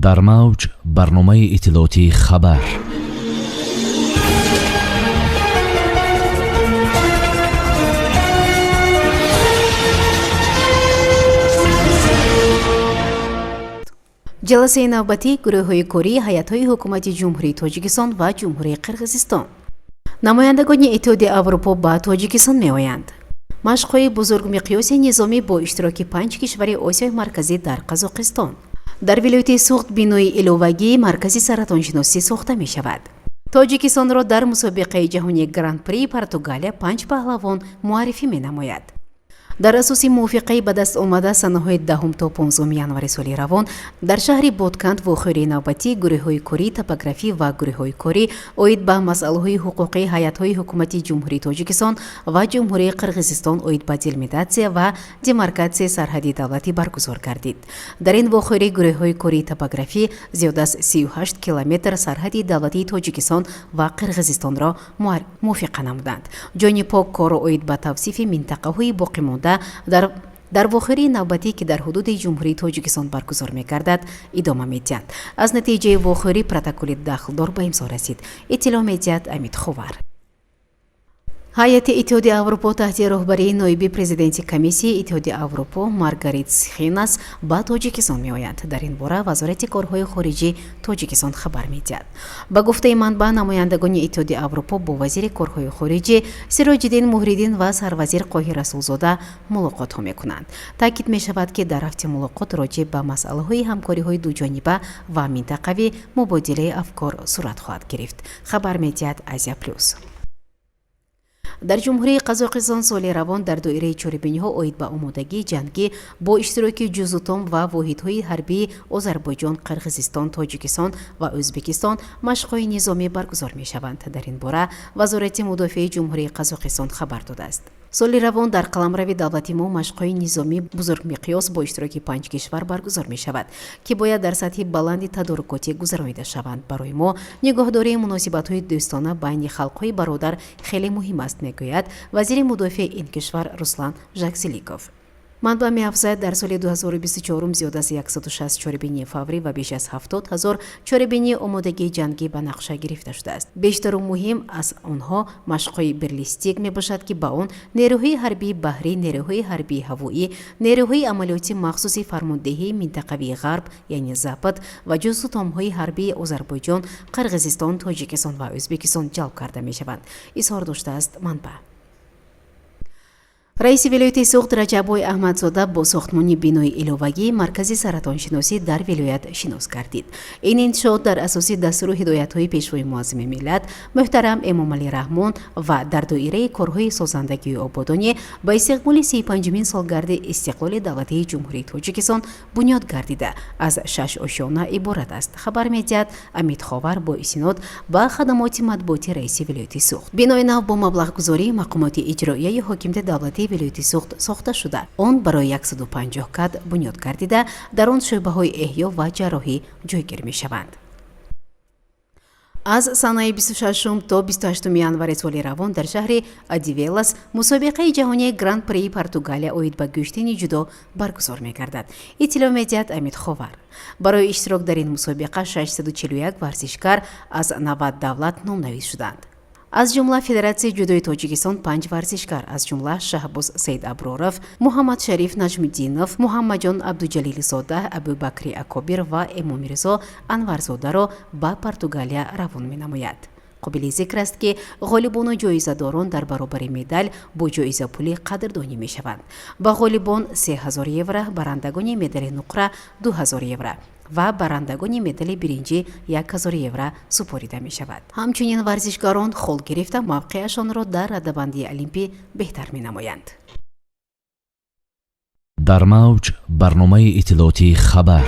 дар мавҷ барномаи иттилоотии хабар. ҷаласаи навбатии гурӯҳҳои кории ҳайатҳои ҳукумати ҷумҳурии тоҷикистон ва ҷумҳурии қирғизистон. намояндагони иттиҳоди аврупо ба тоҷикистон меоянд. машқҳои бузургмиқёси низомӣ бо иштироки 5 кишвари осиёи марказӣ дар қазоқистон. дар вилояти суғд бинои иловагии маркази саратоншиносӣ сохта мешавад. тоҷикистонро дар мусобиқаи ҷаҳонии гран-прии Португалия 5 паҳлавон муаррифӣ менамояд. дар асоси мувофиқаи ба даст омада санаҳои 10 то 15 январи соли равон дар шаҳри Ботканд вохӯрии навбатии гурӯҳҳои кории топографӣ ва гурӯҳҳои корӣ оид ба масъалаҳои ҳуқуқии ҳайатҳои ҳукумати ҷумҳурии Тоҷикистон ва ҷумҳурии Қирғизистон оид ба делимитатсия ва демаркатсияи сарҳади давлатӣ баргузор гардид. дар ин вохӯрӣ гурӯҳҳои кории топографӣ зиёда аз 38 километр сарҳади давлатии Тоҷикистон ва Қирғизистонро мувофиқа намуданд. ҷони пок корро оид ба тавсифи минтақаҳои боқимонда дар вохӯрии навбатӣ ки дар ҳудуди ҷумҳурии Тоҷикистон баргузор мегардад идома медиҳанд. аз натиҷаи вохӯрӣ протоколи дахлдор ба имзо расид. иттилоъ медиҳад Амид Хувар. ҳайати иттиҳоди аврупо таҳти роҳбарии ноиби президенти комиссияи иттиҳоди аврупо Маргарит Схинас ба тоҷикистон меоянд. дар ин бора вазорати корҳои хориҷии тоҷикистон хабар медиҳад. ба гуфтаи манбаъ, намояндагони иттиҳоди аврупо бо вазири корҳои хориҷӣ Сироҷиддин Муҳриддин ва сарвазир Қоҳир Расулзода мулоқотҳо мекунанд. таъкид мешавад ки дар ҳафти мулоқот роҷеъ ба масъалаҳои ҳамкориҳои дуҷониба ва минтақавӣ мубодилаи афкор сурат хоҳад гирифт. хабар медиҳад Азия плюс. дар ҷумҳурии Қазоқистон соли равон дар доираи чорабиниҳо оид ба омодагии ҷангӣ бо иштироки ҷузутон ва воҳидҳои ҳарбии Озарбойҷон, Қирғизистон, Тоҷикистон ва Ӯзбекистон машқҳои низомӣ баргузор мешаванд. дар ин бора вазорати мудофиаи ҷумҳурии Қазоқистон хабар додааст. соли равон дар қаламрави давлати мо машқҳои низомӣ бузургмиқёс бо иштироки 5 кишвар баргузор мешавад, ки бояд дар сатҳи баланди тадорукотӣ гузаронида шаванд. барои мо нигоҳдории муносибатҳои дӯстона байни халқҳои бародар хеле муҳим аст, мегӯяд вазири мудофиаи ин кишвар Руслан Жакзиликов. манбаъ меафзояд, дар соли 2024 зиёда аз 160 чорабинии фаврӣ ва беш аз 70 000 чорабинии омодагии ҷангӣ ба нақша гирифта шудааст. бештару муҳим аз онҳо машқҳои баллистик мебошад, ки ба он нерӯҳои ҳарбии баҳрӣ, нерӯҳои ҳарбии ҳавоӣ, нерӯҳои амалиёти махсуси фармондеҳии минтақавии ғарб яъне запад ва ҷузутомҳои ҳарбии Озарбойҷон, Қирғизистон, Тоҷикистон ва Ӯзбекистон ҷалб карда мешаванд, изҳор доштааст манбаъ. раиси вилояти суғд Раҷаббой Аҳмадзода бо сохтмони бинои иловагии маркази саратоншиносӣ дар вилоят шинос гардид. ин иншоот дар асоси дастуру ҳидоятҳои пешвои муаззими миллат муҳтарам Эмомалӣ Раҳмон ва дар доираи корҳои созандагию ободонӣ ба истиқболи 35-мин солгарди истиқлоли давлатии ҷумҳурии Тоҷикистон бунёд гардида аз 6 ошёна иборат аст. хабар медиҳад Амид Ховар бо истинод ба хадамоти матбуоти раиси вилояти суғд. бинои нав бо маблағгузории мақомоти иҷроияи ҳокимияти давлатии вилояти суғд сохта шуда, он барои 150 кад бунёд гардида, дар он шӯъбаҳои эҳё ва ҷарроҳӣ ҷойгир мешаванд. аз санаи 26 то 28 январи соли равон дар шаҳри Адивелас мусобиқаи ҷаҳонии гран-прии Португалия оид ба гӯштини ҷудо баргузор мегардад. иттилоъ медиҳад Амид Ховар. барои иштирок дар ин мусобиқа 641 варзишкар аз 90 давлат номнавис шуданд. аз ҷумла Федератсияи ҷудои Тоҷикистон 5 варзишкар, аз ҷумла Шаҳбоз Саид Аброров, Муҳаммад Шариф Наҷмиддинов, Муҳаммаҷон Абдуҷалилизода, Абубакри Акобир ва Эмомирзо Анварзодаро ба Португалия равон менамояд. қобили зикр аст, ки ғолибону ҷоизадорон дар баробари медаль бо ҷоизапулӣ қадрдонӣ мешаванд. ба ғолибон 3000 евро, барандагони медали нуқра 2000 евро ва барандагони медали биринҷӣ 1000 евро супорида мешавад. ҳамчунин варзишгарон хол гирифта мавқеашонро дар раддабандии олимпӣ беҳтар менамоянд. дар мавҷ барномаи иттилоотии хабар.